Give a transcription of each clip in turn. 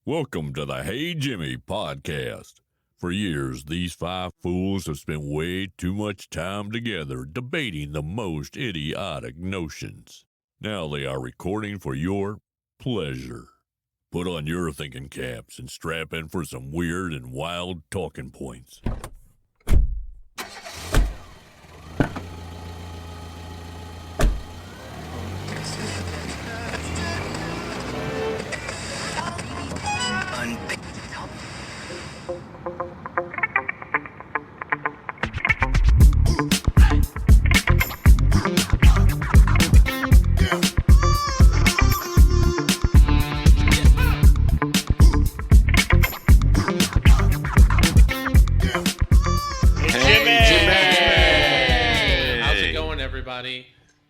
Welcome to the Hey Jimmy podcast. For years, these five fools have spent way too much time together debating the most idiotic notions. Now they are recording for your pleasure. Put on your thinking caps and strap in for some weird and wild talking points.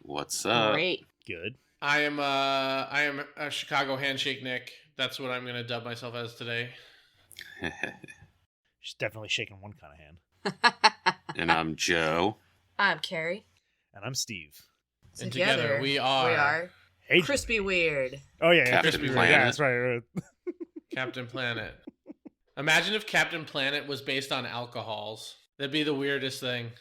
What's up? Great. Good. I am a Chicago Handshake Nick. That's what I'm gonna dub myself as today. She's definitely shaking one kind of hand. And I'm Joe. I'm Carrie. And I'm Steve. And together we are Hey, Crispy Weird. Oh yeah, Captain Crispy Planet. Yeah, that's right. Captain Planet. Imagine if Captain Planet was based on alcohols. That'd be the weirdest thing.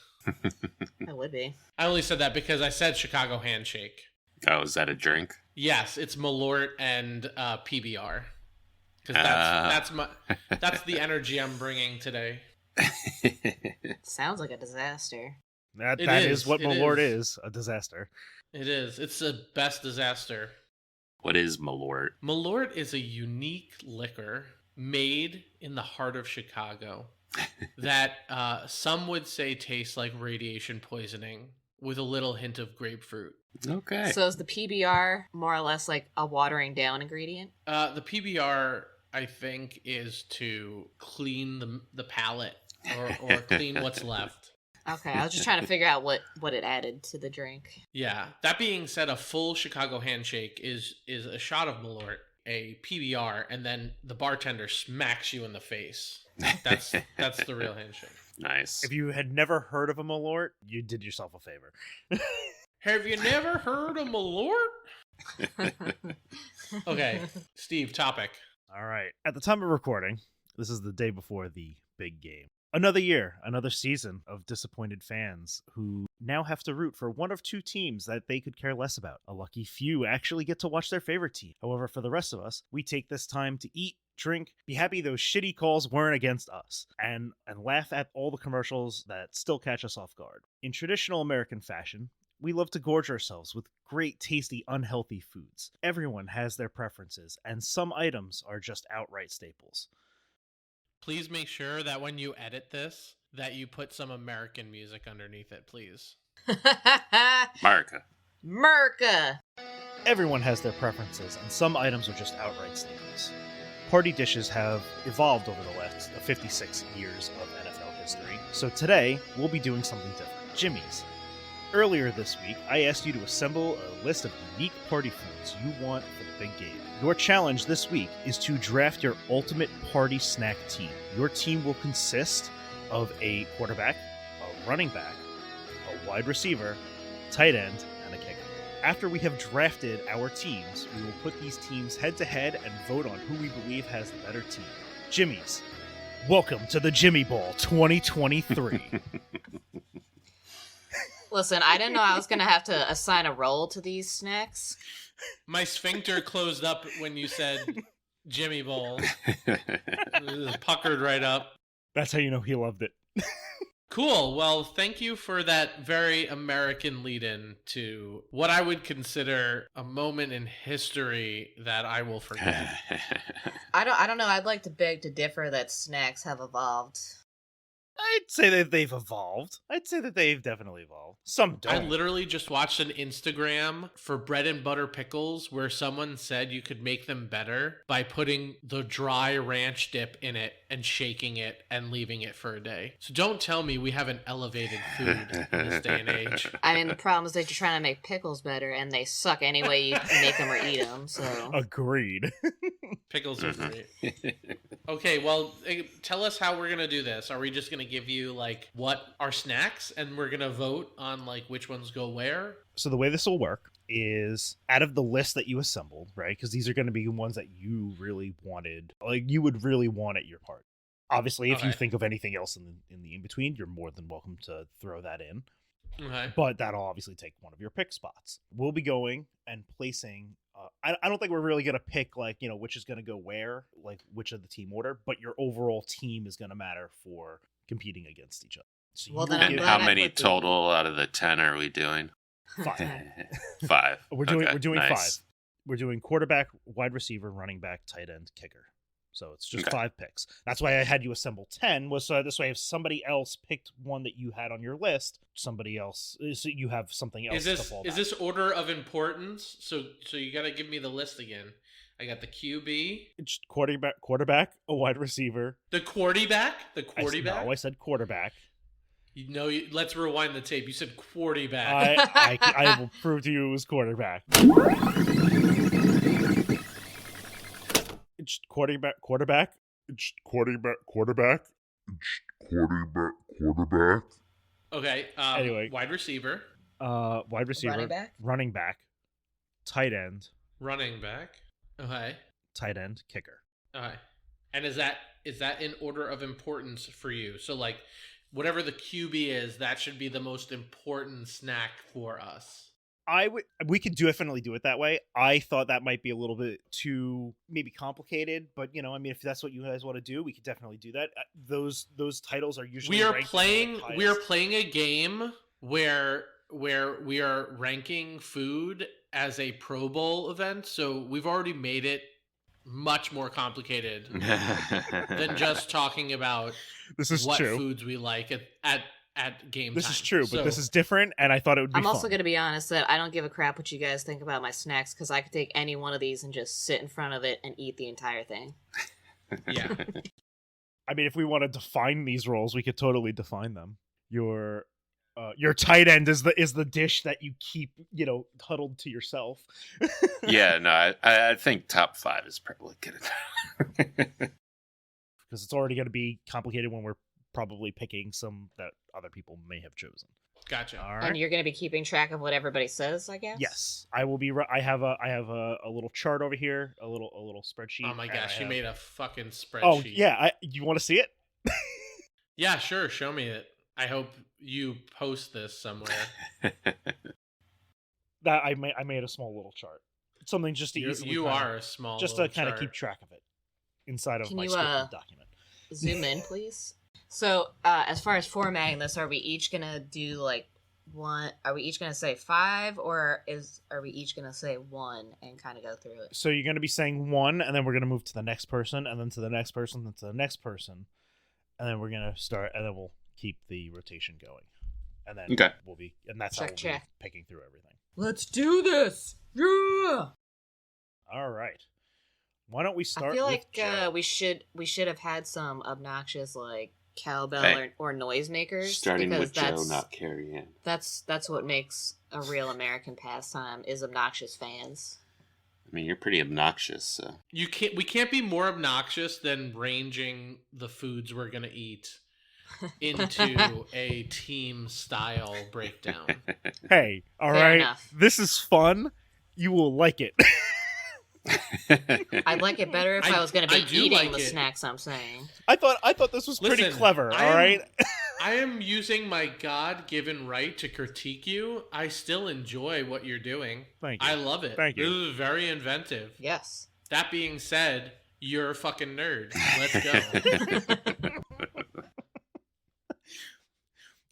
That would be. I only said that because I said Chicago Handshake. Oh, is that a drink? Yes, it's Malort and PBR. Because that's the energy I'm bringing today. Sounds like a disaster. That It is is, what it Malort is. is, a disaster. It is. It's the best disaster. What is Malort? Malort is a unique liquor made in the heart of Chicago that some would say tastes like radiation poisoning with a little hint of grapefruit. Okay. So is the PBR more or less like a watering down ingredient? The PBR, I think, is to clean the palate or clean what's left. Okay, I was just trying to figure out what it added to the drink. Yeah. That being said, a full Chicago Handshake is a shot of Malort, a PBR, and then the bartender smacks you in the face. That's the real handshake. Nice. If you had never heard of a Malort, you did yourself a favor. Have you never heard of Malort? Okay, Steve, topic. All right. At the time of recording, this is the day before the big game. Another year, another season of disappointed fans who now have to root for one of two teams that they could care less about. A lucky few actually get to watch their favorite team. However, for the rest of us, we take this time to eat, drink, be happy those shitty calls weren't against us, and laugh at all the commercials that still catch us off guard. In traditional American fashion, we love to gorge ourselves with great, tasty, unhealthy foods. Everyone has their preferences, and some items are just outright staples. Please make sure that when you edit this, that you put some American music underneath it, please. America. Merca! Everyone has their preferences, and some items are just outright staples. Party dishes have evolved over the last 56 years of NFL history, so today we'll be doing something different. Jimmy's. Earlier this week, I asked you to assemble a list of unique party foods you want for the big game. Your challenge this week is to draft your ultimate party snack team. Your team will consist of a quarterback, a running back, a wide receiver, tight end, and a kicker. After we have drafted our teams, we will put these teams head to head and vote on who we believe has the better team. Jimmy's, welcome to the Jimmy Bowl 2023. Listen, I didn't know I was going to have to assign a role to these snacks. My sphincter closed up when you said Jimmy Bowl. It was puckered right up. That's how you know he loved it. Cool. Well, thank you for that very American lead-in to what I would consider a moment in history that I will forget. I don't know. I'd like to beg to differ that snacks have evolved. I'd say that they've evolved. I'd say that they've definitely evolved. Some don't. I literally just watched an Instagram for bread and butter pickles where someone said you could make them better by putting the dry ranch dip in it and shaking it and leaving it for a day. So don't tell me we have an elevated food in this day and age. I mean, the problem is that you're trying to make pickles better, and they suck any way you make them or eat them, so... Agreed. Pickles are great. Okay, well, tell us how we're going to do this. Are we just going to give you, what are snacks, and we're going to vote on, which ones go where? So the way this will work is out of the list that you assembled, right? Because these are going to be ones that you really wanted, like you would really want at your party. Obviously, if you Okay. think of anything else in the in between, you're more than welcome to throw that in. Okay. But that'll obviously take one of your pick spots. We'll be going and placing. I don't think we're really going to pick like, you know, which is going to go where, like which of the team order, but your overall team is going to matter for competing against each other. So Well, you then will I'm And get glad how I many put the- total out of the 10 are we doing? 5. 5. We're doing Okay, we're doing nice. 5. We're doing quarterback, wide receiver, running back, tight end, kicker. So it's just Okay. 5 picks. That's why I had you assemble 10. Was so this way, if somebody else picked one that you had on your list, somebody else, so you have something else to fall back. Is this order of importance? So you got to give me the list again. I got the QB, It's quarterback, a wide receiver. the quarterback, I said quarterback. Let's rewind the tape. You said quarterback. I will prove to you it was quarterback. It's quarterback. It's quarterback. Okay. Anyway. Wide receiver, Wide receiver, running back, tight end, running back. Okay. tight end, kicker. Okay. And is that in order of importance for you? So like whatever the QB is, that should be the most important snack for us. We could definitely do it that way. I thought that might be a little bit too maybe complicated, but you know, I mean, if that's what you guys want to do, we could definitely do that. Those titles are usually We are ranked playing the we are highest. playing a game where we are ranking food as a Pro Bowl event, so we've already made it much more complicated than just talking about This is what true. foods we like at game This time. is true, but So- this is different, and I thought it would be I'm also fun. going to be honest that I don't give a crap what you guys think about my snacks because I could take any one of these and just sit in front of it and eat the entire thing. yeah. I mean, if we want to define these roles, we could totally define them. Your tight end is the dish that you keep, you know, huddled to yourself. Yeah, no, I think top 5 is probably good enough. Because it's already going to be complicated when we're probably picking some that other people may have chosen. Gotcha. All right. And you're going to be keeping track of what everybody says, I guess? Yes, I will be. I have a little chart over here, a little spreadsheet. Oh my and gosh, I you have- made a fucking spreadsheet. Oh yeah, you want to see it? Yeah, sure. Show me it. I hope you post this somewhere. That I made a small little chart, something just to easily You kinda- are a small just to little kind of chart. keep track of it inside of Can my you, scripted document. Zoom in, please. So, as far as formatting this, are we each going to do like one? Are we each going to say 5, or are we each going to say 1 and kind of go through it? So you're going to be saying 1, and then we're going to move to the next person, and then to the next person, then to the next person, and then we're going to start, and then we'll keep the rotation going, and then Okay. we'll be, and that's Check, how we'll check. be picking through everything. Let's do this! Yeah! All right. Why don't we start? I feel with like Joe? we should have had some obnoxious like cowbell Hey. or noisemakers. Starting because with Joe, not Carrie Ann. that's what makes a real American pastime is obnoxious fans. I mean, you're pretty obnoxious, so. We can't be more obnoxious than ranging the foods we're gonna eat into a team style breakdown. Hey, all Fair right. enough. This is fun. You will like it. I'd like it better if I was going to I be do eating like the it. snacks I'm saying. I thought this was pretty Listen, clever. I All am- right. I am using my God-given right to critique you. I still enjoy what you're doing. Thank you. I love it. Thank you. This is very inventive. Yes. That being said, you're a fucking nerd. Let's go.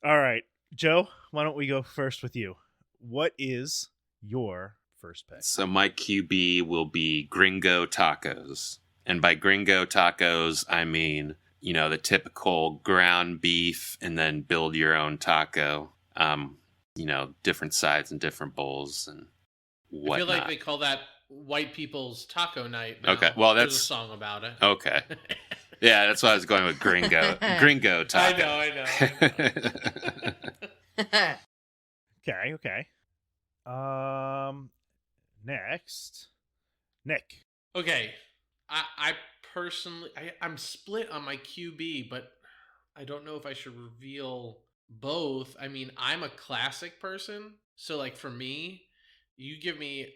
All right, Joe. Why don't we go first with you? What is your first pick? So my QB will be Gringo Tacos. And by Gringo Tacos, I mean, you know, the typical ground beef and then build your own taco. You know, different sides and different bowls and I whatnot. feel like they call that white people's taco night. Now. Okay, well, There's a that's- song about it. Okay. Yeah, that's why I was going with Gringo. Gringo Tacos. I know. Okay. Next, Nick. Okay, I personally, I'm split on my QB, but I don't know if I should reveal both. I mean, I'm a classic person, so like for me, you give me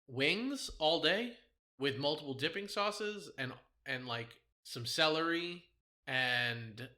wings all day with multiple dipping sauces and like some celery and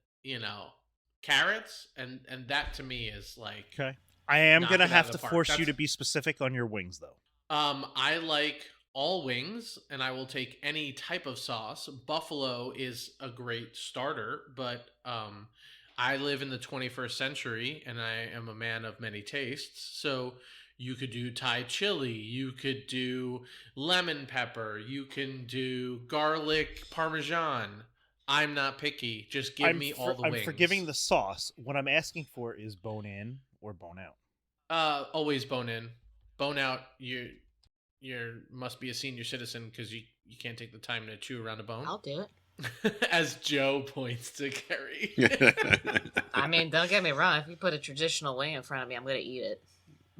carrots and that to me is like Okay. I am knock gonna it out have of to the park. force you That's- to be specific on your wings, though. I like all wings, and I will take any type of sauce. Buffalo is a great starter, but I live in the 21st century, and I am a man of many tastes. So you could do Thai chili, you could do lemon pepper, you can do garlic parmesan. I'm not picky. Just give me all the wings. I'm forgiving the sauce. What I'm asking for is bone in or bone out. Always bone in, bone out. You must be a senior citizen because you can't take the time to chew around a bone. I'll do it. As Joe points to Carrie. I mean, don't get me wrong. If you put a traditional wing in front of me, I'm gonna eat it.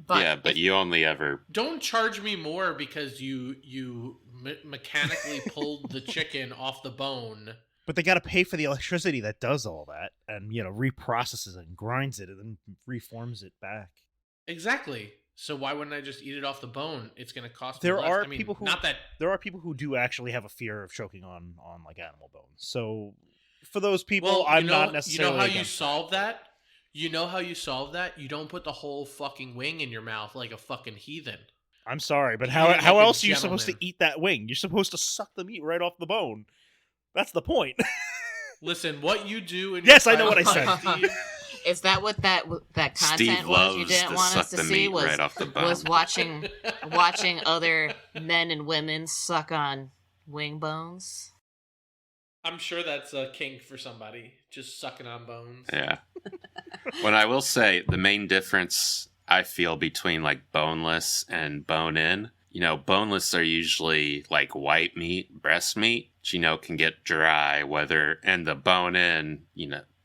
But yeah, but you only ever. Don't charge me more because you mechanically pulled the chicken off the bone. But they got to pay for the electricity that does all that, and reprocesses it and grinds it and then reforms it back. Exactly. So why wouldn't I just eat it off the bone? It's going to cost me There less. are I mean, people who not that there are people who do actually have a fear of choking on like animal bones. So for those people, well, I'm not necessarily. You know how you against solve that? You know how you solve that? You don't put the whole fucking wing in your mouth like a fucking heathen. I'm sorry, but Eat how it like how a else are you supposed to gentleman. eat that wing? You're supposed to suck the meat right off the bone. That's the point. Listen, what you do in Yes, your I know what I private said. life, Steve, is that what that content Steve was? You loves didn't to want suck us to the see meat was right off the bone. was watching other men and women suck on wing bones. I'm sure that's a kink for somebody, just sucking on bones. Yeah. What I will say, the main difference I feel between like boneless and bone in, boneless are usually like white meat, breast meat, which, can get dry, and the bone in,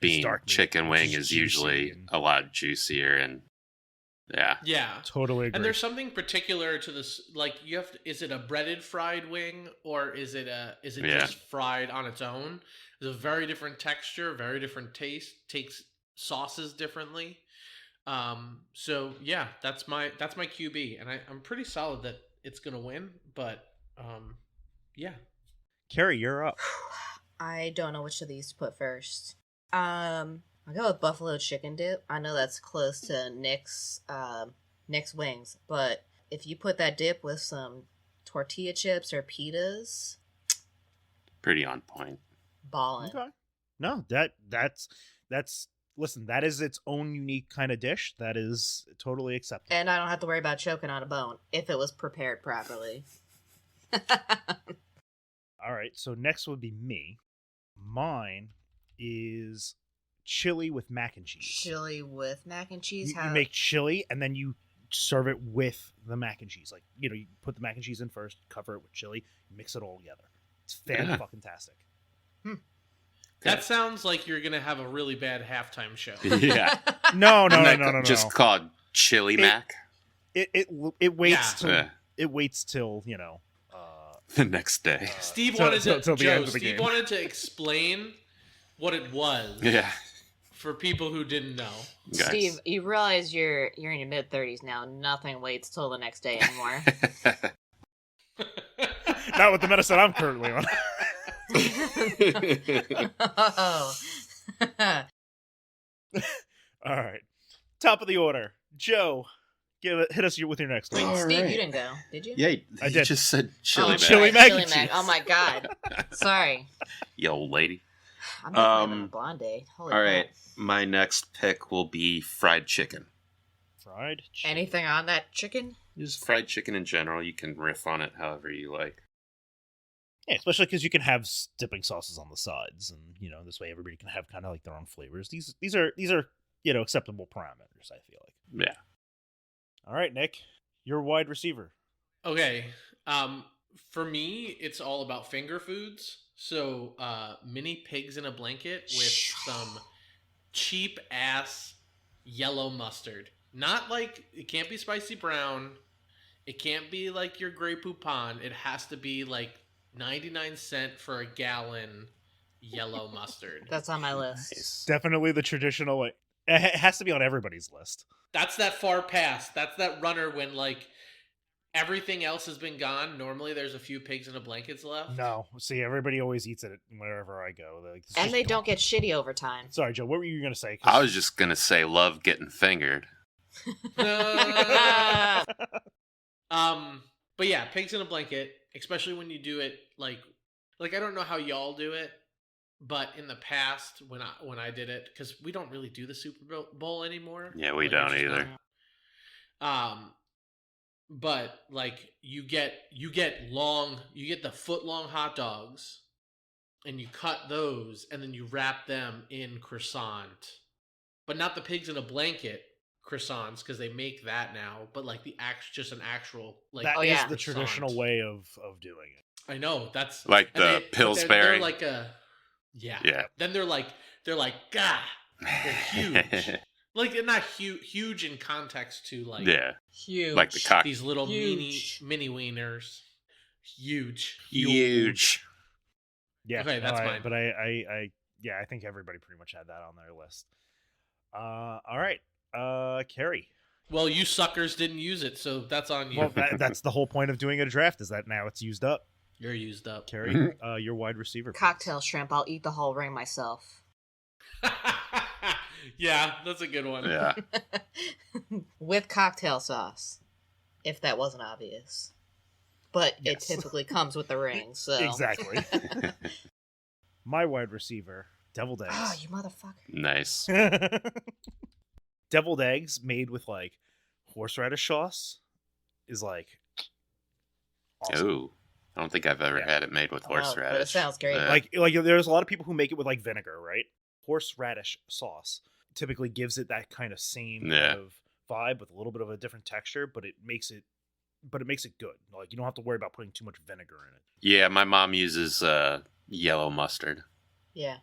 being dark meat, chicken which wing is is juicy usually and- a lot juicier and yeah. Yeah. Totally agree. And there's something particular to this, like is it a breaded fried wing or is it Yeah. just fried on its own? It's a very different texture, very different taste, takes sauces differently. So yeah, that's my QB, and I'm pretty solid that it's gonna win, but yeah. Carrie, you're up. I don't know which of these to put first. I'll go with buffalo chicken dip. I know that's close to Nick's wings, but if you put that dip with some tortilla chips or pitas, Pretty on point. ballin'. Okay. No, that's listen, that is its own unique kind of dish. That is totally acceptable. And I don't have to worry about choking on a bone if it was prepared properly. All right, so next would be me. Mine is chili with mac and cheese. Chili with mac and cheese. You make chili and then you serve it with the mac and cheese. Like, you put the mac and cheese in first, cover it with chili, mix it all together. It's Yeah. fan-fucking-tastic. That sounds like you're gonna have a really bad halftime show. Yeah. No. Just called Chili It- Mac It waits Yeah. till the next day. Steve Till- wanted till- to till the Joe, end of the Steve game. wanted to explain what it was Yeah. for people who didn't know. Guys. Steve, you realize you're in your mid-30s now. Nothing waits till the next day anymore. not with the medicine I'm currently on. Oh. All right, top of the order, Joe. Hit us with your next Wait, one. All Steve, right. you didn't go, did you? Yeah, I you did. just said Chili Oh, Mac. Chili right, mac Chili and mac. cheese. Oh my god. Sorry. You old lady. I'm not a blonde date. Holy All right. crap. My next pick will be fried chicken. Fried chicken. Anything on that chicken? Just fried chicken in general. You can riff on it however you like. Yeah, especially because you can have dipping sauces on the sides, and this way everybody can have kind of like their own flavors. These are acceptable parameters. I feel like. Yeah. All right, Nick, you're a wide receiver. Okay. For me, it's all about finger foods. So, mini pigs in a blanket with some cheap ass yellow mustard. Not like, it can't be spicy brown. It can't be like your Grey Poupon. It has to be like 99 cents for a gallon yellow mustard. That's on my list. Nice. Definitely the traditional. It has to be on everybody's list. That's that far past. That's that runner when like everything else has been gone. Normally, there's a few pigs in a blankets left. No, see, everybody always eats it wherever I go. Like, it's And just- they don't get shitty over time. Sorry, Joe. What were you gonna say? 'Cause- I was just gonna say, love getting fingered. But yeah, pigs in a blanket, especially when you do it like I don't know how y'all do it, but in the past when I did it, because we don't really do the Super Bowl anymore. Yeah, we Like, don't it's just either. not- but like you get the foot-long hot dogs, and you cut those, and then you wrap them in croissant, but not the pigs in a blanket croissants, because they make that now, but like just an actual like that Oh, is yeah. the traditional croissant. way of doing it. I know that's Like and the but they're Pillsbury. like a yeah. Yeah. Then they're like gah, they're huge. Like they're not huge in context to like Yeah. Huge. Like the cock. these little Huge. mini wieners. Huge. Huge. Yeah. Okay, that's no, mine. But I think everybody pretty much had that on their list. All right. Carrie. Well, you suckers didn't use it, so that's on you. Well, that's the whole point of doing a draft, is that now it's used up. You're used up. Carrie, your wide receiver. please. Cocktail shrimp. I'll eat the whole ring myself. Yeah, that's a good one. Yeah. With cocktail sauce, if that wasn't obvious. But it Yes. typically comes with the ring, so. Exactly. My wide receiver, deviled eggs. Oh, you motherfucker. Nice. Deviled eggs made with like horseradish sauce is like awesome. Ooh. I don't think I've ever Yeah. had it made with Oh, but it horseradish. sounds great. Like there's a lot of people who make it with like vinegar, right? Horseradish sauce typically gives it that kind of same Yeah. kind of vibe with a little bit of a different texture, but it makes it good. Like you don't have to worry about putting too much vinegar in it. Yeah, my mom uses yellow mustard. Yeah.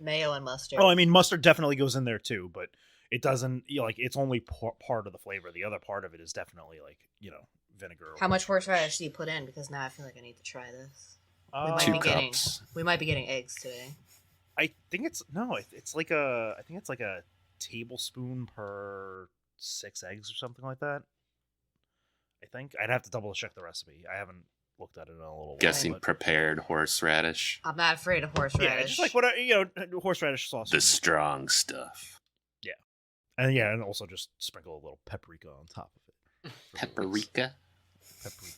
Mayo and mustard. Oh, I mean mustard definitely goes in there too, but it doesn't like it's only part of the flavor. The other part of it is definitely like, vinegar. or How much horseradish do you put in? Because now I feel like I need to try this. Uh, might 2 be getting- cups. We might be getting eggs today. I think it's like a tablespoon per 6 eggs or something like that. I think I'd have to double check the recipe. I haven't looked at it in a little while. Guessing but- prepared horseradish. I'm not afraid of horseradish. yeah, just like what horseradish sauce. The strong stuff. and also just sprinkle a little paprika on top of it. Paprika. Paprika.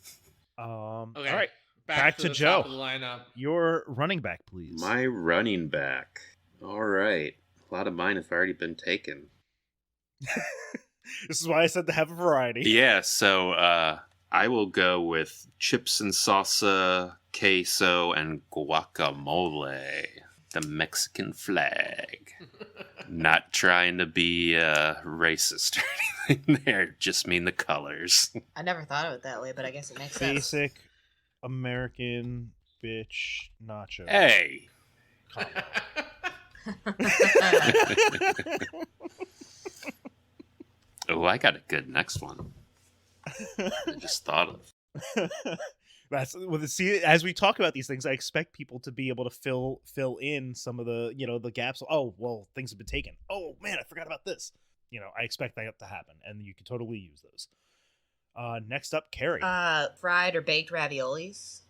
Okay. All right, Back Back to to the Joe. top of the lineup. your running back, please. My running back. All right. A lot of mine have already been taken. This is why I said to have a variety. Yeah, so I will go with chips and salsa, queso, and guacamole. The Mexican flag. Not trying to be racist or anything there, just mean the colors. I never thought of it that way, but I guess it makes sense. Basic American bitch nacho. Hey! Oh, I got a good next one. I just thought of. That's see, as we talk about these things, I expect people to be able to fill in some of the the gaps. Oh well, things have been taken. Oh man, I forgot about this. I expect that to happen, and you can totally use those. Next up, Carrie. Fried or baked raviolis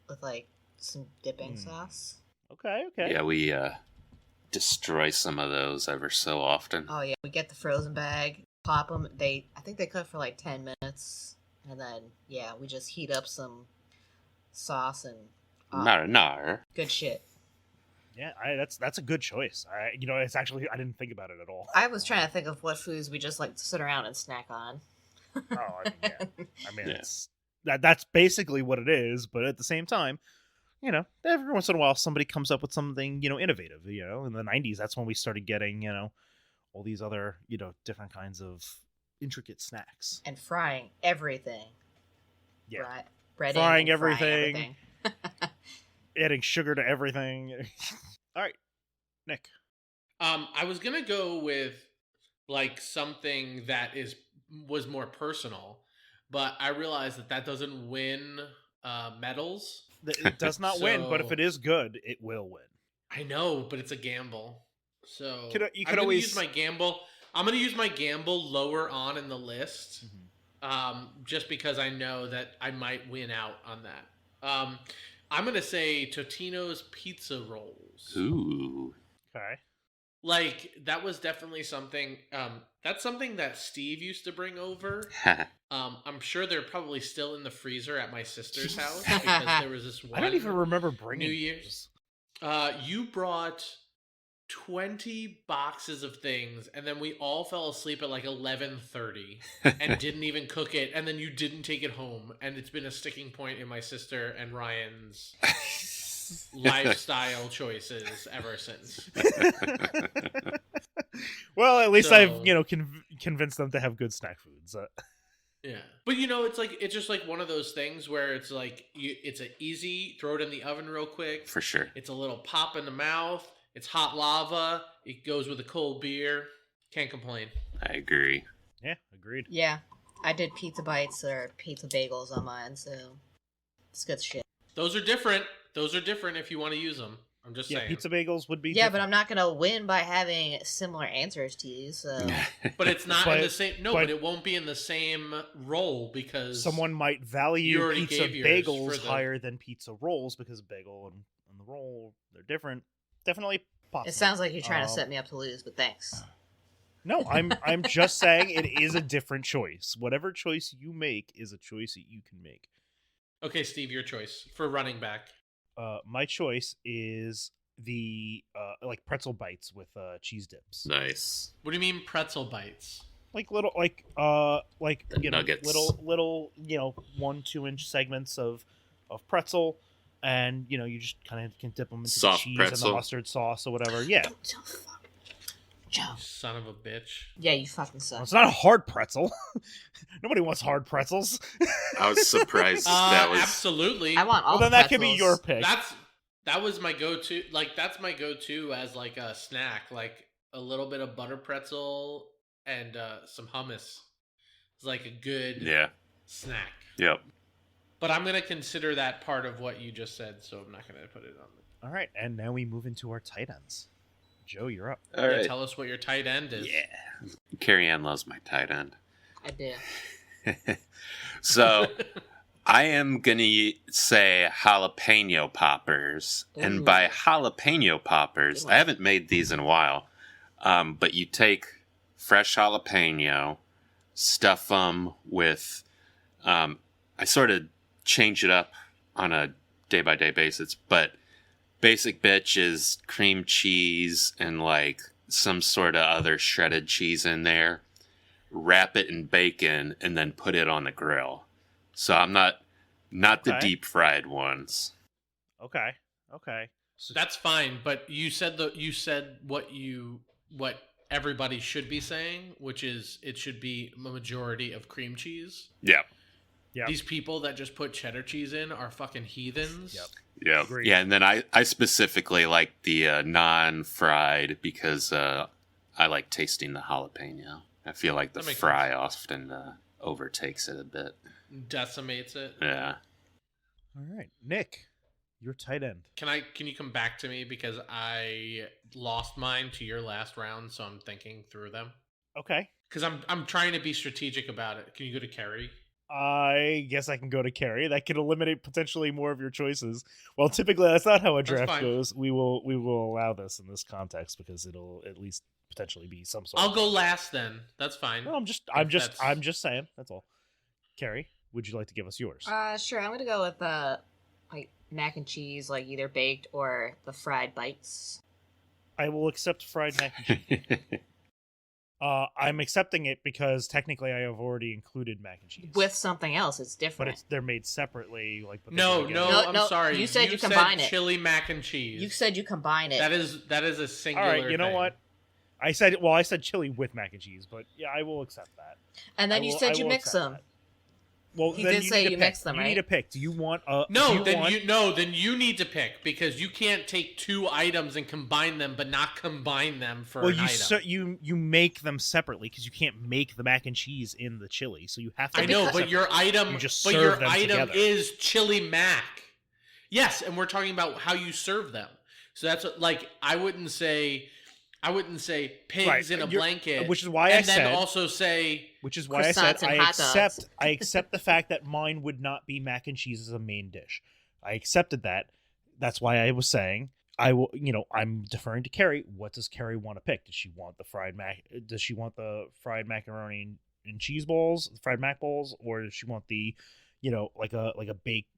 with like some dipping Mm. sauce. Okay. Yeah, we destroy some of those ever so often. Oh yeah, we get the frozen bag, pop them. I think they cook for like 10 minutes, and then we just heat up some sauce and Marinara. good shit. Yeah, that's a good choice. It's actually I didn't think about it at all. I was trying to think of what foods we just like to sit around and snack on. Oh, yeah. Yeah. It's that's basically what it is, but at the same time, every once in a while somebody comes up with something, innovative. In the 90s, that's when we started getting, all these other, different kinds of intricate snacks. And frying everything. Yeah. Breading Frying and everything. Adding sugar to everything. All right, Nick. I was gonna go with like something that was more personal, but I realized that doesn't win medals. It does not win, but if So- it is good, it will win. I know, but it's a gamble. So You could I'm gonna always- use my gamble. I'm gonna use my gamble lower on in the list, just because I know that I might win out on that. I'm gonna say Totino's pizza rolls. Ooh. Okay. Like that was definitely something. That's something that Steve used to bring over. I'm sure they're probably still in the freezer at my sister's house because there was this one. I don't even remember bringing New Year's. those. You brought 20 boxes of things, and then we all fell asleep at like 11:30 and didn't even cook it, and then you didn't take it home, and it's been a sticking point in my sister and Ryan's lifestyle choices ever since. Well, at least So- I've convinced them to have good snack foods. Yeah, but it's just like one of those things where it's like it's an easy throw it in the oven real quick. For sure. It's a little pop in the mouth. It's hot lava. It goes with a cold beer. Can't complain. I agree. Yeah, agreed. Yeah, I did pizza bites or pizza bagels on mine, so it's good shit. Those are different. Those are different if you want to use them. I'm just Yeah, saying. pizza bagels would be. Yeah, but different. I'm not gonna win by having similar answers to you. So But it's not in But- the same. No, but- but it won't be in the same role because Someone might value You already pizza gave yours bagels for the- higher than pizza rolls because bagel and the roll, they're different. Definitely possible. it sounds like you're trying to Um, set me up to lose, but thanks. No, I'm just saying it is a different choice. Whatever choice you make is a choice that you can make. Okay, Steve, your choice for running back. My choice is the like pretzel bites with cheese dips. Nice. What do you mean pretzel bites? Like little The nuggets. little 1-2 inch segments of pretzel, and you just kind of can dip them into Soft the cheese pretzel. and the mustard sauce or whatever. Yeah, Joe. Son of a bitch. Yeah, you fucking well, suck. it's not a hard pretzel. Nobody wants hard pretzels. I was surprised that was. Absolutely. I want all. Well, then the that could be pretzels. your pick. That was my go-to. Like that's my go-to as like a snack, like a little bit of butter pretzel and some hummus. It's like a good Yeah. snack. Yep. But I'm gonna consider that part of what you just said, so I'm not gonna put it on. All right, and now we move into our tight ends. Joe, you're up. All Yeah, right. tell us what your tight end is. Yeah. Carrie Ann loves my tight end. I do. So I am going to say jalapeno poppers. And Ooh. by jalapeno poppers, Good I one. haven't made these in a while. But you take fresh jalapeno, stuff them with, I sort of change it up on a day-by-day basis, but basic bitch is cream cheese and like some sort of other shredded cheese in there. Wrap it in bacon and then put it on the grill. So I'm not the Okay. deep fried ones. Okay. So, That's fine, but you said what everybody should be saying, which is it should be a majority of cream cheese. Yeah. Yep. These people that just put cheddar cheese in are fucking heathens. Yep. Yeah. Agreed. Yeah, and then I specifically like the non-fried because I like tasting the jalapeno. I feel like the That makes fry often overtakes it a bit. Decimates it. Yeah. all right, Nick, your tight end. Can you come back to me because I lost mine to your last round, so I'm thinking through them. Okay. Because I'm trying to be strategic about it. Can you go to Kerry? I guess I can go to Carrie. That could eliminate potentially more of your choices. Well, typically that's not how a That's draft fine. goes. We will allow this in this context because it'll at least potentially be some sort. I'll of go last then. That's fine. No, I'm just saying. That's all. Carrie, would you like to give us yours? Sure. I'm gonna go with like mac and cheese, like either baked or the fried bites. I will accept fried mac and cheese. I'm accepting it because technically I have already included mac and cheese With something else, it's but different. they're made separately. Like but they No, go together. no, No, I'm no, sorry. you said you combine it. Chili mac and cheese. You said you combine it. that is a singular. All right, you know thing. what? I said chili with mac and cheese, but yeah, I will accept that. and then I you will- said I you will mix accept them. that. Well, He then did you say need to you pick. mix them, You right? need to pick. Do you want a? No, do you want, then you need to pick because you can't take two items and combine them, but not combine them for Well, an item. you make them separately because you can't make the mac and cheese in the chili, so you have to. I make know, them but your separately. item, You just but serve your them item together. is chili mac. Yes, and we're talking about how you serve them. So that's like I wouldn't say I wouldn't say pigs Right, in a you're- blanket, which is why I and then said- also say Which is why I said Croissants and I hot dogs. accept the fact that mine would not be mac and cheese as a main dish. I accepted that. That's why I was saying I will. I'm deferring to Carrie. What does Carrie want to pick? Does she want the fried mac? Does she want the fried macaroni and cheese balls, the fried mac balls, or does she want the, like a baked,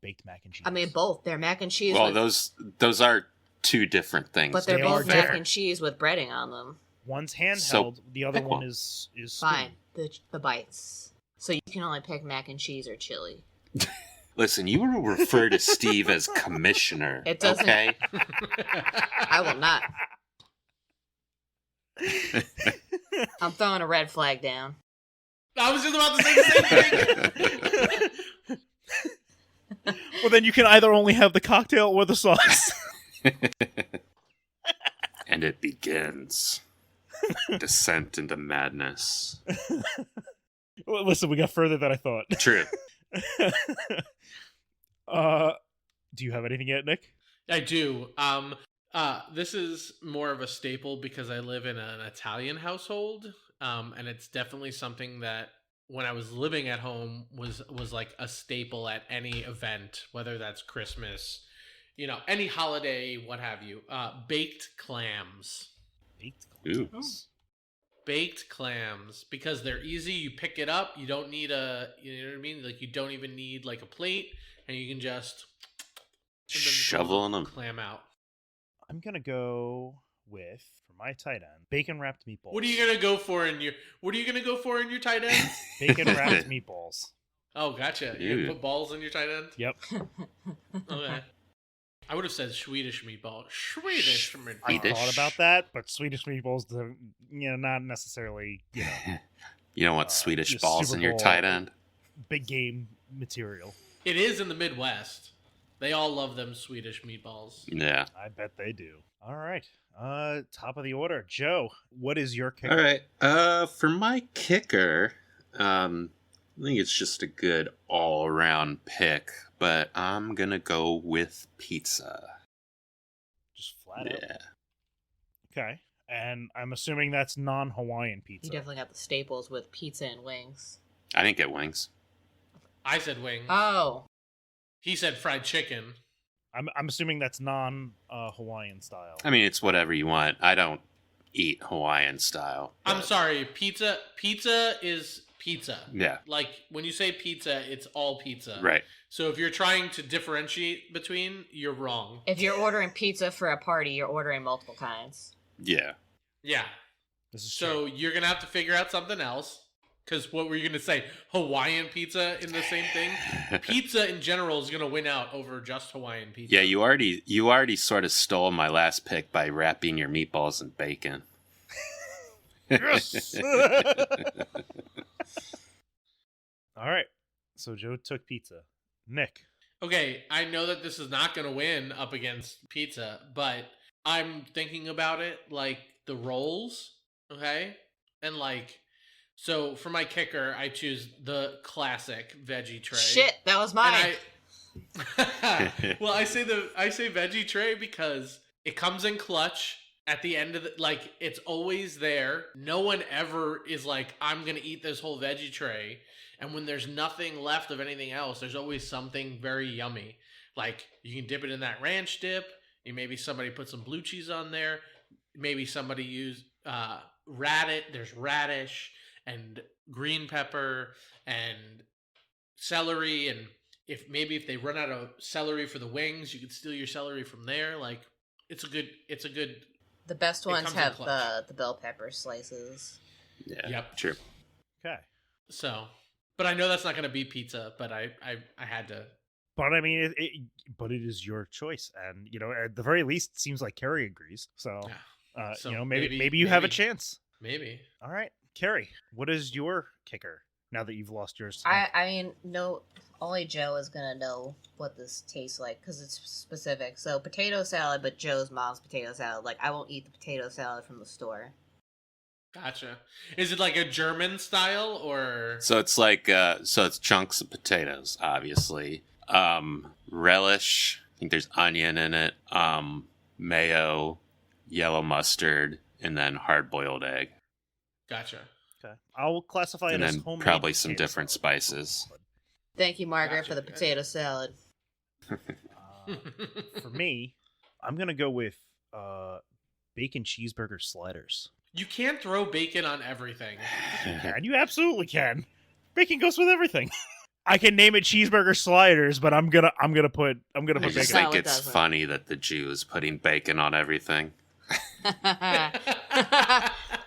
baked mac and cheese? I mean, both. They're mac and cheese. Well, with, those are two different things. but they're They both are mac different. and cheese with breading on them. One's handheld, So, the other pick one one. is Fine. The bites. So you can only pick mac and cheese or chili. Listen, you will refer to Steve as commissioner. It doesn't- Okay. I will not. I'm throwing a red flag down. I was just about to say the same thing. Well, then you can either only have the cocktail or the sauce. And it begins. Descent into madness. Well, listen, we got further than I thought. True. Do you have anything yet, Nick? I do. This is more of a staple because I live in an Italian household, and it's definitely something that when I was living at home was like a staple at any event, whether that's Christmas, any holiday, what have you. Baked clams. Baked Ooh. clams. Baked clams, because they're easy. You pick it up. You don't need you know what I mean? Like, you don't even need like a plate, and you can just and then Shovel pull the them. clam out. I'm gonna go with, for my tight end, bacon wrapped meatballs. What are you gonna go for in your tight end? Bacon wrapped meatballs. Oh, gotcha. You Ew. gonna put balls in your tight end? Yep. Okay. I would have said Swedish meatball. Swedish I meatball. Swedish. thought about that, but Swedish meatballs, not necessarily, You don't want Swedish your balls Super in your Bowl tight end. big game material. It is in the Midwest. They all love them Swedish meatballs. Yeah. I bet they do. All right. Top of the order, Joe. What is your kicker? All right. For my kicker, I think it's just a good all-around pick, but I'm gonna go with pizza. Just flat out. Yeah. Okay. And I'm assuming that's non-Hawaiian You pizza. definitely got the staples with pizza and wings. I didn't get wings. I said wings. Oh, He said fried chicken. I'm assuming that's non-Hawaiian style. I mean, it's whatever you want. I don't eat Hawaiian style. I'm but- sorry. Pizza is pizza. Yeah. Like, when you say pizza, it's all pizza. Right. So if you're trying to differentiate between, you're wrong. if you're ordering pizza for a party, you're ordering multiple kinds. Yeah. Yeah. This is So true. you're gonna have to figure out something else. Because what were you gonna say? Hawaiian pizza in the same thing? Pizza in general is gonna win out over just Hawaiian pizza. Yeah, you already sort of stole my last pick by wrapping your meatballs in bacon. Yes! All right. So Joe took pizza. Nick. Okay, I know that this is not gonna win up against pizza, but I'm thinking about it like the rolls, okay? And like, so for my kicker, I choose the classic veggie tray. Shit, that was mine. Well, I say veggie tray because it comes in clutch at the end of the, like, it's always there. No one ever is like, I'm gonna eat this whole veggie tray. And when there's nothing left of anything else, there's always something very yummy. Like, you can dip it in that ranch dip. Maybe somebody put some blue cheese on there. Maybe somebody used there's radish and green pepper and celery, and if they run out of celery for the wings, you could steal your celery from there. Like, it's a good The best It ones comes in have clutch. the bell pepper slices. Yeah. Yep. True. Okay. so. But I know that's not going to be pizza. But I had to. But I mean, but it is your choice, and at the very least, it seems like Carrie agrees. So, Yeah. So maybe you have a maybe. chance. Maybe. All right, Carrie, what is your kicker now that you've lost yours? I mean, no, only Joe is gonna know what this tastes like because it's specific. So potato salad, but Joe's mom's potato salad. Like, I won't eat the potato salad from the store. Gotcha. Is it like a German style or? So it's like so it's chunks of potatoes, obviously. Relish. I think there's onion in it. Mayo, yellow mustard, and then hard-boiled egg. Gotcha. Okay. I'll classify And it as then homemade probably some potato different salad. spices. Thank you, Margaret, Gotcha. for the potato salad. For me, I'm gonna go with bacon cheeseburger sliders. You can't throw bacon on everything. And you absolutely can. Bacon goes with everything. I can name it cheeseburger sliders, but I'm gonna put I bacon. just Salad think it's doesn't. funny that the Jew is putting bacon on everything.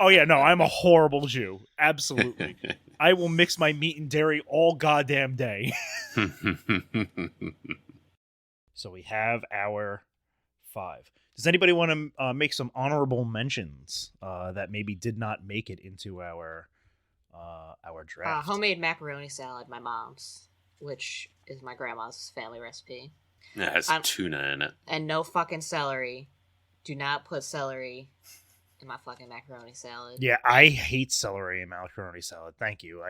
Oh yeah, no, I'm a horrible Jew. Absolutely. I will mix my meat and dairy all goddamn day. So we have our 5. Does anybody want to make some honorable mentions that maybe did not make it into our draft? Homemade macaroni salad, my mom's, which is my grandma's family recipe. It has tuna in it. And no fucking celery. Do not put celery in my fucking macaroni salad. Yeah, I hate celery in macaroni salad. Thank you.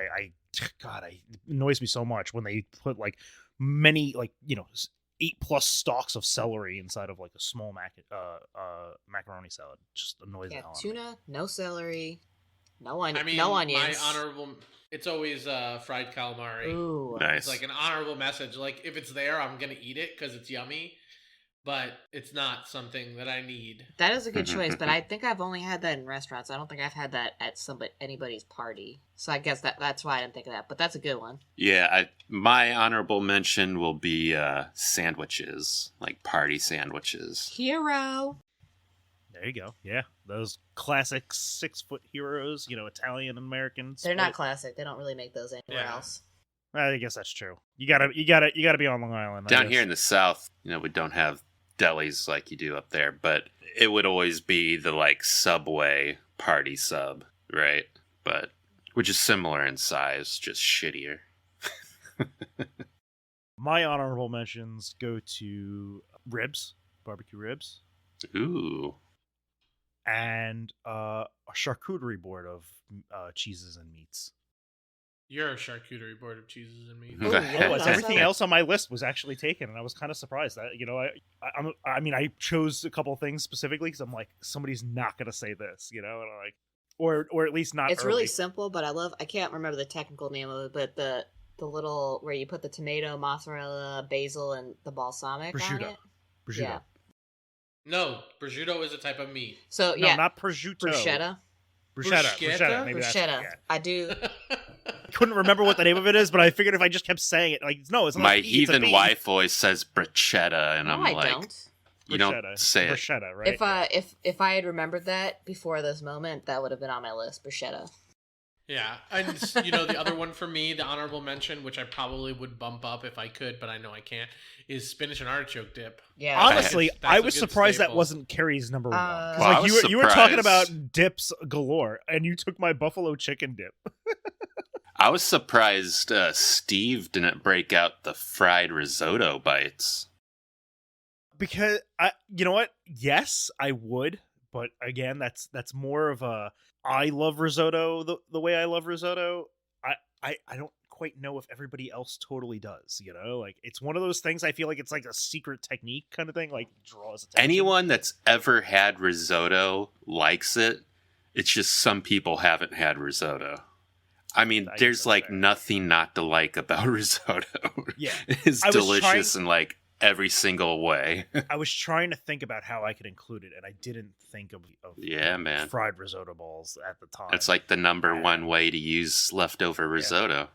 God, it annoys me so much when they put like many 8+ stalks of celery inside of like a small macaroni salad. Just annoys the Yeah, hell out of me. tuna, no celery, no My onions. honorable. It's always fried calamari. Ooh. Nice. It's like an honorable message. Like if it's there, I'm gonna eat it because it's yummy, but it's not something that I need. That is a good choice, but I think I've only had that in restaurants. I don't think I've had that at anybody's party. So I guess that's why I didn't think of that. But that's a good one. Yeah, my honorable mention will be sandwiches, like party sandwiches. Hero. There you go. Yeah, those classic 6-foot heroes. Italian Americans. They're not classic. They don't really make those anywhere Yeah. else. I guess that's true. You gotta be on Long Island. I Down guess. here in the South, we don't have delis like you do up there, but it would always be the like Subway party sub, right? But which is similar in size, just shittier. My honorable mentions go to ribs, barbecue ribs, Ooh. and a charcuterie board of cheeses and meats. You're a charcuterie board of cheeses and meat. Ooh, It was. Also- Everything else on my list was actually taken, and I was kind of surprised that I chose a couple things specifically because I'm like, somebody's not gonna say this, and I'm like, or at least not. It's early. really simple, but I can't remember the technical name of it, but the little where you put the tomato, mozzarella, basil, and the balsamic on Prosciutto. it. prosciutto. Yeah. No, prosciutto is a type of meat. So No, yeah, not prosciutto. bruschetta. Bruschetta. Maybe that's Bruschetta. yeah. I do. Couldn't remember what the name of it is, but I figured if I just kept saying it, like, no, it's not. My a P, it's a heathen B. wife always says bruschetta, and No, I'm I like, don't. you don't Bruschetta. say it. Bruschetta, right? If I had remembered that before this moment, that would have been on my list. Bruschetta. Yeah, and the other one for me, the honorable mention, which I probably would bump up if I could, but I know I can't, is spinach and artichoke dip. Yeah. Honestly, That's I a was good surprised that staple. wasn't Carrie's number one. 'Cause, Well, I like, was you were talking surprised. about dips galore, and you took my buffalo chicken dip. I was surprised Steve didn't break out the fried risotto bites. Because you know what? Yes, I would, but again, that's more of a I love risotto the way I love risotto. I don't quite know if everybody else totally does. Like it's one of those things. I feel like it's like a secret technique kind of thing. Like draws attention. Anyone that's ever had risotto likes it. It's just some people haven't had risotto. I mean, I guess there's that's like fair. nothing not to like about risotto. Yeah. It's I was delicious trying- in like every single way. I was trying to think about how I could include it, and I didn't think of Yeah, man. fried risotto balls at the time. That's like the number one way to use leftover risotto.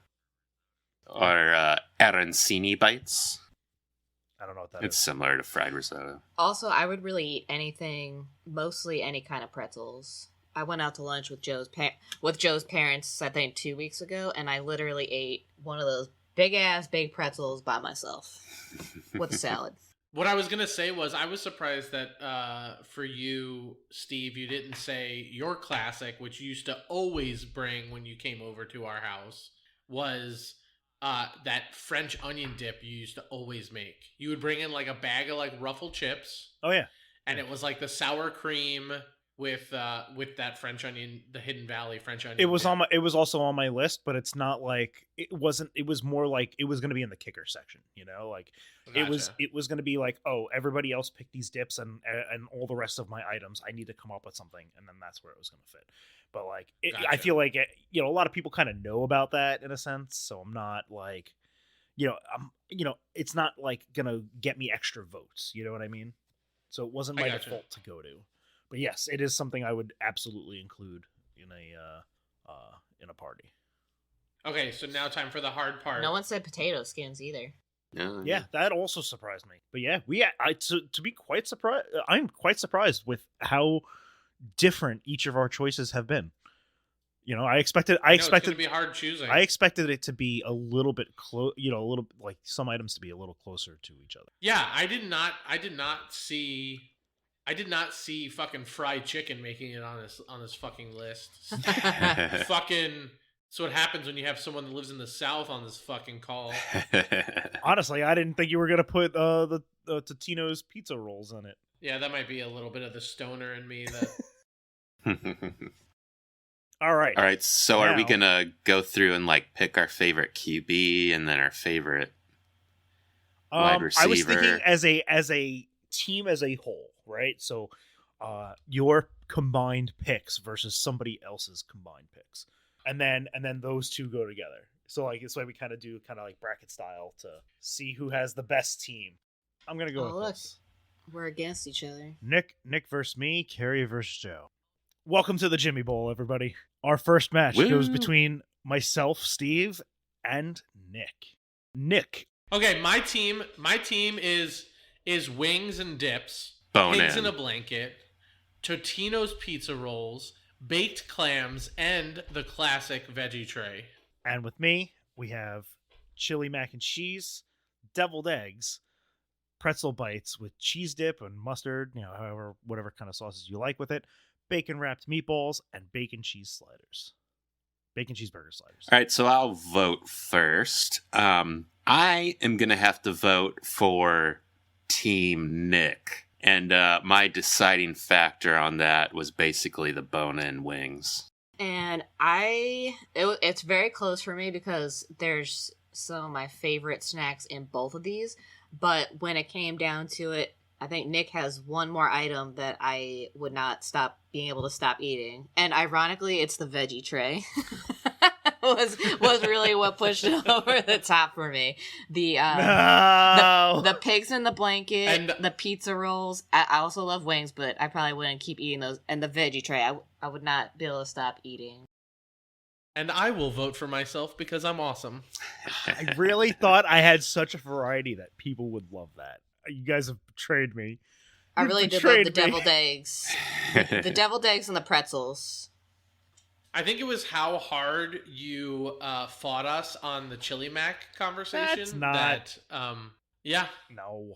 Or arancini bites. I don't know what that It's is. similar to fried risotto. Also, I would really eat anything, mostly any kind of pretzels. I went out to lunch with Joe's parents, I think 2 weeks ago, and I literally ate one of those big pretzels by myself with a salad. What I was going to say was I was surprised that for you, Steve, you didn't say your classic, which you used to always bring when you came over to our house, was that French onion dip you used to always make. You would bring in like a bag of like Ruffle chips, Oh yeah, and it was like the sour cream with that French onion, the Hidden Valley French onion. It was dip. it was also on my list, but it's not like it wasn't. It was more like it was going to be in the kicker section. Like it was going to be like, oh, everybody else picked these dips and all the rest of my items. I need to come up with something, and then that's where it was going to fit. But like, I Gotcha. feel like a lot of people kind of know about that in a sense, so I'm not like, it's not like gonna get me extra votes. You know what I mean? So it wasn't I my gotcha. default to go to. But yes, it is something I would absolutely include in a party. Okay, so now time for the hard part. No one said potato skins either. No, Yeah, that also surprised me. But yeah, to be quite surprised, I'm quite surprised with how different each of our choices have been. I expected It's gonna be hard choosing. I expected it to be a little bit close, a little like some items to be a little closer to each other. Yeah, I did not see fucking fried chicken making it on this fucking list. Fucking. So what happens when you have someone that lives in the South on this fucking call? Honestly, I didn't think you were gonna put the Totino's pizza rolls in it. Yeah, that might be a little bit of the stoner in me. That All right. All right, so are we Now- gonna go through and like pick our favorite QB and then our favorite wide receiver? I was thinking as a team as a whole, right? So, your combined picks versus somebody else's combined picks, and then those two go together. So like it's why we kind of do like bracket style to see who has the best team. I'm gonna go Oh, with look. this. We're against each other. Nick versus me, Carrie versus Joe. Welcome to the Jimmy Bowl, everybody. Our first match goes Woo. between myself, Steve, and Nick. Nick. Okay, my team is wings and dips, Bone pigs in. in a blanket, Totino's pizza rolls, baked clams, and the classic veggie tray. And with me, we have chili mac and cheese, deviled eggs, pretzel bites with cheese dip and mustard, whatever kind of sauces you like with it, bacon wrapped meatballs, and bacon cheeseburger sliders. All right, so I'll vote first. I am going to have to vote for Team Nick. And my deciding factor on that was basically the bone-in wings. And it's very close for me because there's some of my favorite snacks in both of these. But when it came down to it, I think Nick has one more item that I would not stop being able to stop eating. And ironically, it's the veggie tray. was really what pushed it over the top for me. No! The pigs in the blanket, And- the pizza rolls. I also love wings, but I probably wouldn't keep eating those. And the veggie tray, I would not be able to stop eating. And I will vote for myself because I'm awesome. I really thought I had such a variety that people would love that. You guys have betrayed me. I You really did love the betrayed me. deviled eggs. The deviled eggs and the pretzels. I think it was how hard you fought us on the Chili Mac conversation. That's not- That, yeah. No,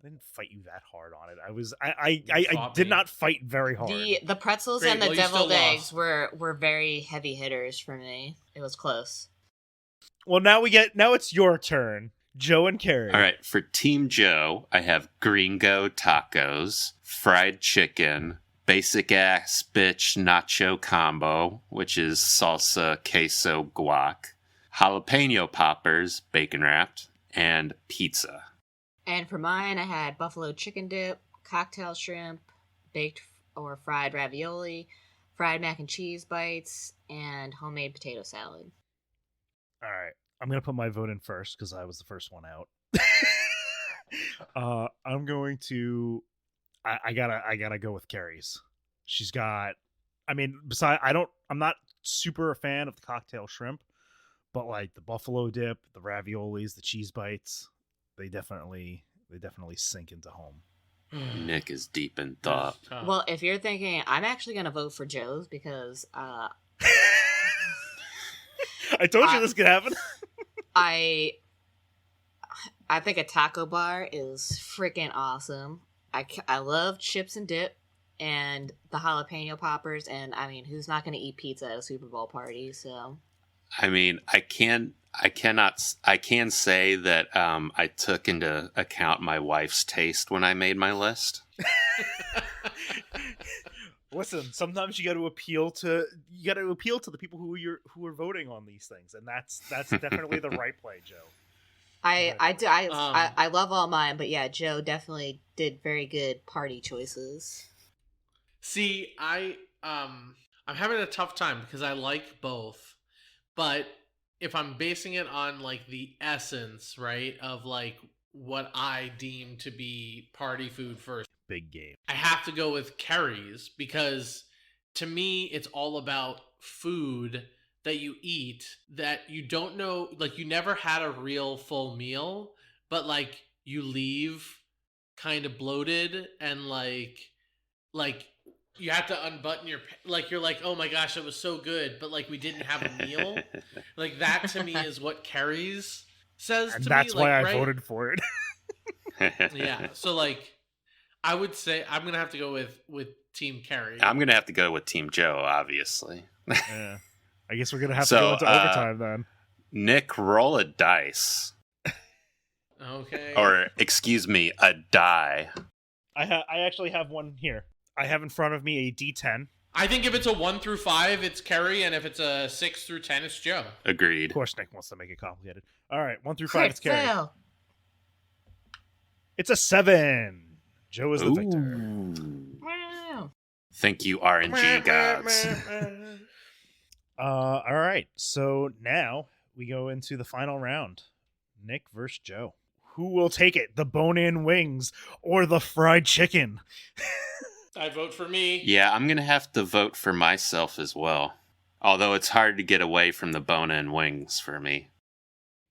I didn't fight you that hard on it. You I fought did me. not fight very hard. The pretzels Great, and the well, you still deviled eggs lost. were very heavy hitters for me. It was close. Well, now it's your turn, Joe and Carrie. All right, for Team Joe, I have Gringo tacos, fried chicken, basic ass bitch nacho combo, which is salsa, queso, guac, jalapeno poppers, bacon wrapped, and pizza. And for mine, I had buffalo chicken dip, cocktail shrimp, baked or fried ravioli, fried mac and cheese bites, and homemade potato salad. All right, I'm gonna put my vote in first because I was the first one out. I'm going to. I gotta go with Carrie's. She's got. I mean, I'm not super a fan of the cocktail shrimp, but like the buffalo dip, the raviolis, the cheese bites, they definitely sink into home. Nick is deep in thought. Tough. Well, if you're thinking, I'm actually going to vote for Joe's because I told you this could happen. I think a taco bar is freaking awesome. I love chips and dip and the jalapeno poppers, and I mean, who's not going to eat pizza at a Super Bowl party? So I mean, I can say that I took into account my wife's taste when I made my list. Listen, sometimes you got to appeal to the people who are voting on these things, and that's definitely the right play, Joe. I love all mine, but yeah, Joe definitely did very good party choices. See, I'm having a tough time because I like both, but if I'm basing it on like the essence, right, of like what I deem to be party food first, Big game. I have to go with Kerry's because to me it's all about food that you eat that you don't know, like you never had a real full meal, but like you leave kind of bloated and like you have to unbutton your like you're like, oh my gosh, that was so good, but like we didn't have a meal. Like that to me is what Kerry's says And to that's me. why Like, I right? voted for it. Yeah. So like I would say I'm gonna have to go with Team Kerry. I'm gonna have to go with Team Joe, obviously. Yeah. I guess we're gonna have to So, go into overtime then. Nick, roll a dice, Okay. or excuse me, a die. I actually have one here. I have in front of me a D10. I think if it's a 1 through 5, it's Kerry, and if it's a 6 through 10, it's Joe. Agreed. Of course, Nick wants to make it complicated. All right, 1 through 5, it's Crit Carrie. fail. It's a 7. Joe is the victor. Ooh. Wow. Thank you, RNG gods. All right, so now we go into the final round. Nick versus Joe. Who will take it? The bone-in wings or the fried chicken? I vote for me. Yeah, I'm gonna have to vote for myself as well. Although it's hard to get away from the bone-in wings for me.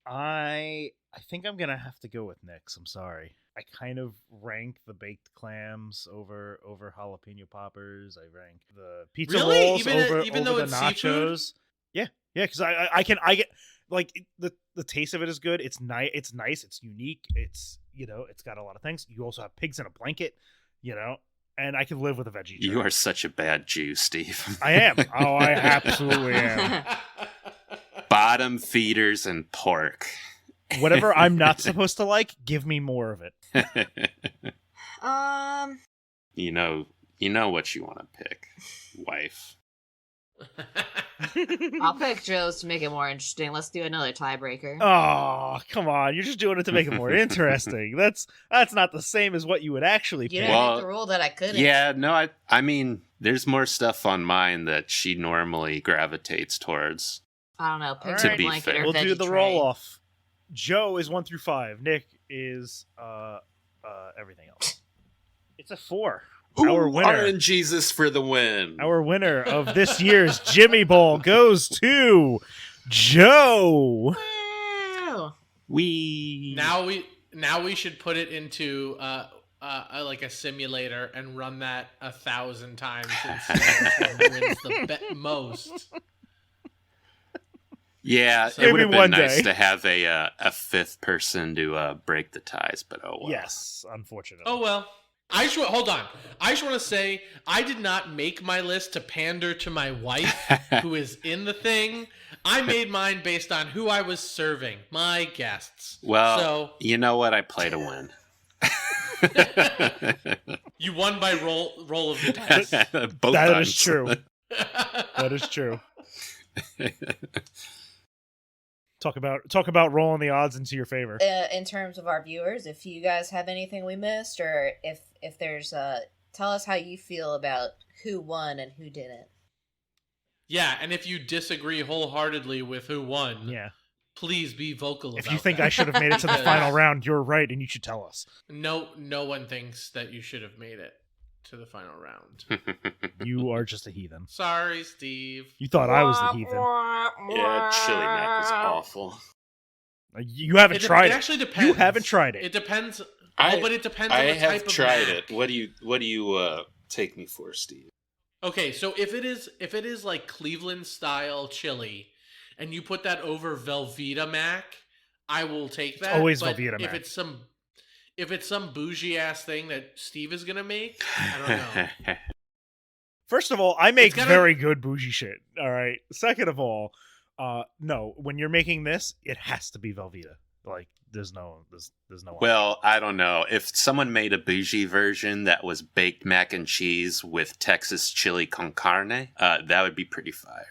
I think I'm gonna have to go with Nick's. I'm sorry. I kind of rank the baked clams over jalapeno poppers. I rank the pizza Really? rolls Even though the it's nachos. seafood? Yeah, because I get like the taste of it is good. It's nice. It's nice. It's unique. It's it's got a lot of things. You also have pigs in a blanket. And I can live with a veggie. You are such a bad Jew, Steve. I am. Oh, I absolutely am. Bottom feeders and pork. Whatever I'm not supposed to like, give me more of it. You know what you want to pick, wife. I'll pick Joe's to make it more interesting. Let's do another tiebreaker. Oh, come on. You're just doing it to make it more interesting. That's not the same as what you would actually You pick. didn't Well, make the rule that I couldn't. Yeah, no, I mean, there's more stuff on mine that she normally gravitates towards. I don't know. Pigs To in a be blanket fair. or We'll veggie do the tray. roll off. Joe is 1 through 5. Nick is everything else. It's a 4. Our winner. RNGesus for the win. Our winner of this year's Jimmy Bowl goes to Joe. Wow. Now we should put it into like a simulator and run that 1,000 times and see which one wins the most. Yeah, So it would maybe have been one nice day. to have a fifth person to break the ties, but oh well. Yes, unfortunately. Oh well. Hold on. I just want to say I did not make my list to pander to my wife who is in the thing. I made mine based on who I was serving, my guests. Well, so you know what? I play to win. you won by roll of the dice. Both That times. is true. That is true. Talk about rolling the odds into your favor. In terms of our viewers, if you guys have anything we missed, or if there's tell us how you feel about who won and who didn't. Yeah, and if you disagree wholeheartedly with who won, Yeah. please be vocal about If you think that. I should have made it to the Because final round, you're right, and you should tell us. No one thinks that you should have made it to the final round. You are just a heathen. Sorry, Steve. You thought I was the heathen. Yeah, chili mac is awful. You haven't tried It it. actually depends. You haven't tried it. It depends. I- But it depends I on the have type of tried mac. it. What do you take me for, Steve? Okay, so if it is like Cleveland style chili, and you put that over Velveeta mac, I will take that. always but Velveeta if mac. If it's some bougie ass thing that Steve is gonna make, I don't know. First of all, I make gotta- very good bougie shit. All right. Second of all, no, when you're making this, it has to be Velveeta. Like, there's no way. Well, I don't know. If someone made a bougie version that was baked mac and cheese with Texas chili con carne, that would be pretty fire.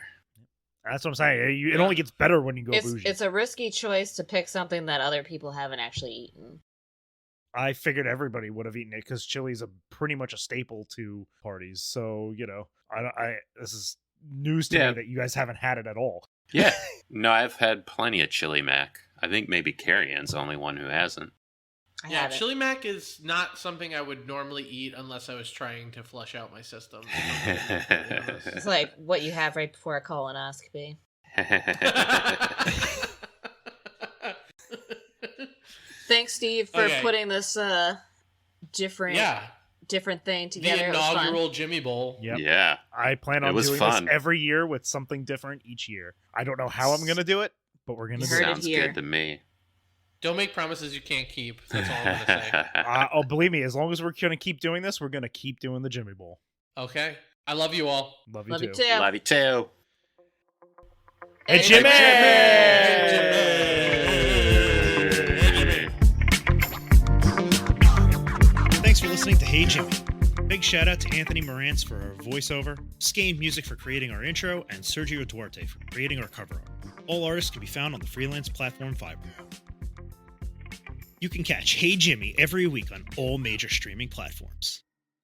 That's what I'm saying. It only gets better when you go bougie. It's a risky choice to pick something that other people haven't actually eaten. I figured everybody would have eaten it because chili is pretty much a staple to parties. So, this is news to me that you guys haven't had it at all. Yeah. No, I've had plenty of chili mac. I think maybe Carrie-Ann's the only one who hasn't. Yeah, chili mac is not something I would normally eat unless I was trying to flush out my system. It's like what you have right before a colonoscopy. Thanks, Steve, for putting this different thing together. The inaugural Jimmy Bowl. Yep. Yeah. I plan on doing this every year with something different each year. I don't know how I'm going to do it, but we're going to do it. Sounds good to me. Don't make promises you can't keep. That's all I'm going to say. Believe me, as long as we're going to keep doing this, we're going to keep doing the Jimmy Bowl. Okay. I love you all. Love you too. Love you too. Hey, Jimmy! Hey, Jimmy! Thanks for listening to Hey Jimmy. Big shout out to Anthony Morantz for our voiceover, Skane Music for creating our intro, and Sergio Duarte for creating our cover art. All artists can be found on the freelance platform Fiverr. You can catch Hey Jimmy every week on all major streaming platforms.